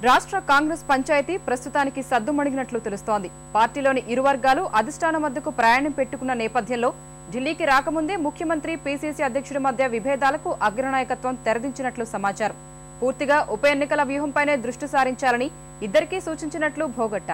రాష్ట్ర కాంగ్రెస్ పంచాయతీ ప్రస్తుతానికి సద్దుమణిగినట్లు తెలుస్తోంది. పార్టీలోని ఇరు వర్గాలు అధిష్టానం వద్దకు ప్రయాణం పెట్టుకున్న నేపథ్యంలో ఢిల్లీకి రాకముందే ముఖ్యమంత్రి పీసీసీ అధ్యక్షుడి మధ్య విభేదాలకు అగ్రనాయకత్వం తెరదించినట్లు సమాచారం. పూర్తిగా ఉప ఎన్నికల వ్యూహంపైనే దృష్టి సారించాలని ఇద్దరికీ సూచించినట్లు భోగట్ట.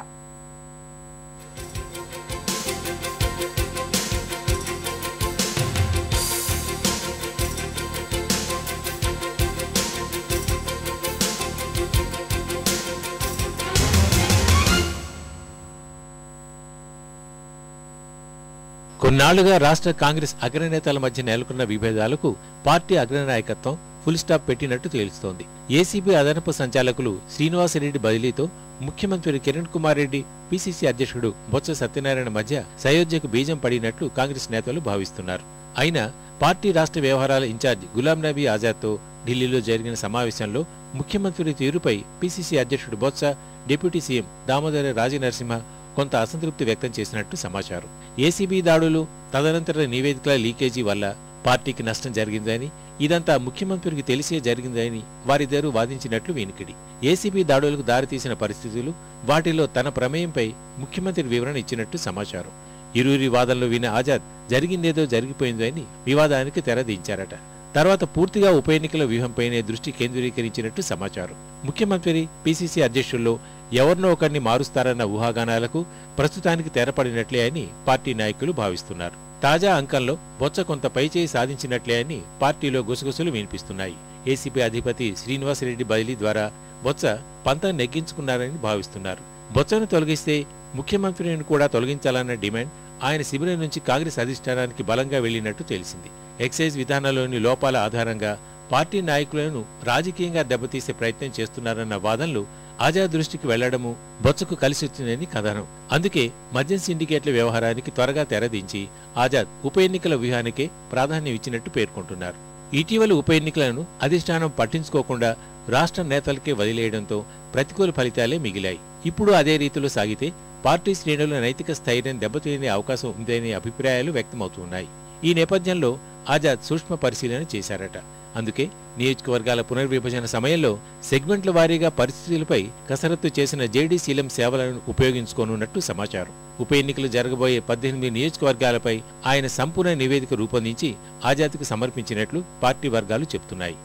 కొన్నాళ్లుగా రాష్ట్ర కాంగ్రెస్ అగ్రనేతల మధ్య నెలకొన్న విభేదాలకు పార్టీ అగ్రనాయకత్వం ఫుల్ స్టాప్ పెట్టినట్టు తెలుస్తోంది. ఏసీబీ అదనపు సంచాలకులు శ్రీనివాసరెడ్డి బదిలీతో ముఖ్యమంత్రి కిరణ్ కుమార్ రెడ్డి, పీసీసీ అధ్యక్షుడు బొత్స సత్యనారాయణ మధ్య సయోధ్యకు బీజం పడినట్లు కాంగ్రెస్ నేతలు భావిస్తున్నారు. అయినా పార్టీ రాష్ట్ర వ్యవహారాల ఇన్ఛార్జ్ గులాం నబీ ఆజాద్తో ఢిల్లీలో జరిగిన సమావేశంలో ముఖ్యమంత్రి తీరుపై పీసీసీ అధ్యక్షుడు బొత్స, డిప్యూటీ సీఎం దామోదర రాజనరసింహ కొంత అసంతృప్తి వ్యక్తం చేసినట్టు సమాచారం. ఏసీబీ దాడులు, తదనంతర నివేదికల లీకేజీ వల్ల పార్టీకి నష్టం జరిగిందని, ఇదంతా ముఖ్యమంత్రికి తెలిసే జరిగిందని వారిద్దరూ వాదించినట్లు వినికిడి. ఏసీబీ దాడులకు దారితీసిన పరిస్థితులు, వాటిలో తన ప్రమేయంపై ముఖ్యమంత్రి వివరణ ఇచ్చినట్టు సమాచారం. ఇరువురి వాదనలు విన్న ఆజాద్ జరిగిందేదో జరిగిపోయిందని వివాదానికి తెరదించారట. తర్వాత పూర్తిగా ఉప ఎన్నికల వ్యూహంపైనే దృష్టి కేంద్రీకరించినట్టు సమాచారం. ముఖ్యమంత్రి, పీసీసీ అధ్యక్షుల్లో ఎవరినో ఒకరిని మారుస్తారన్న ఊహాగానాలకు ప్రస్తుతానికి తెరపడినట్లే అని పార్టీ నాయకులు భావిస్తున్నారు. తాజా అంకంలో బొత్స కొంత పైచేయి సాధించినట్లే అని పార్టీలో గుసగుసలు వినిపిస్తున్నాయి. ఏసీపీ అధిపతి శ్రీనివాసరెడ్డి బదిలీ ద్వారా బొత్స పంతం నెగ్గించుకున్నారని భావిస్తున్నారు. బొత్సను తొలగిస్తే ముఖ్యమంత్రిని కూడా తొలగించాలన్న డిమాండ్ ఆయన శిబిరం నుంచి కాంగ్రెస్ అధిష్టానానికి బలంగా వెళ్లినట్టు తెలిసింది. ఎక్సైజ్ విధానంలోని లోపాల ఆధారంగా పార్టీ నాయకులను రాజకీయంగా దెబ్బతీసే ప్రయత్నం చేస్తున్నారన్న వాదనలు ఆజాద్ దృష్టికి వెళ్లడము బొత్సకు కలిసొచ్చిందని కథనం. అందుకే మద్యం సిండికేట్ల వ్యవహారానికి త్వరగా తెరదించి ఆజాద్ ఉప ఎన్నికల వ్యూహానికే ప్రాధాన్యం ఇచ్చినట్టు పేర్కొంటున్నారు. ఇటీవల ఉప ఎన్నికలను అధిష్టానం పట్టించుకోకుండా రాష్ట్ర నేతలకే వదిలేయడంతో ప్రతికూల ఫలితాలే మిగిలాయి. ఇప్పుడు అదే రీతిలో సాగితే పార్టీ శ్రేణుల నైతిక స్థైర్యం దెబ్బతినే అవకాశం ఉందనే అభిప్రాయాలు వ్యక్తమవుతున్నాయి. ఈ నేపథ్యంలో ఆజాద్ సూక్ష్మ పరిశీలన చేశారట. అందుకే నియోజకవర్గాల పునర్విభజన సమయంలో సెగ్మెంట్ల వారీగా పరిస్థితులపై కసరత్తు చేసిన జేడీసీలం సేవలను ఉపయోగించుకోనున్నట్టు సమాచారం. ఉప ఎన్నికలు జరగబోయే 18 నియోజకవర్గాలపై ఆయన సంపూర్ణ నివేదిక రూపొందించి ఆజాద్కు సమర్పించినట్లు పార్టీ వర్గాలు చెబుతున్నాయి.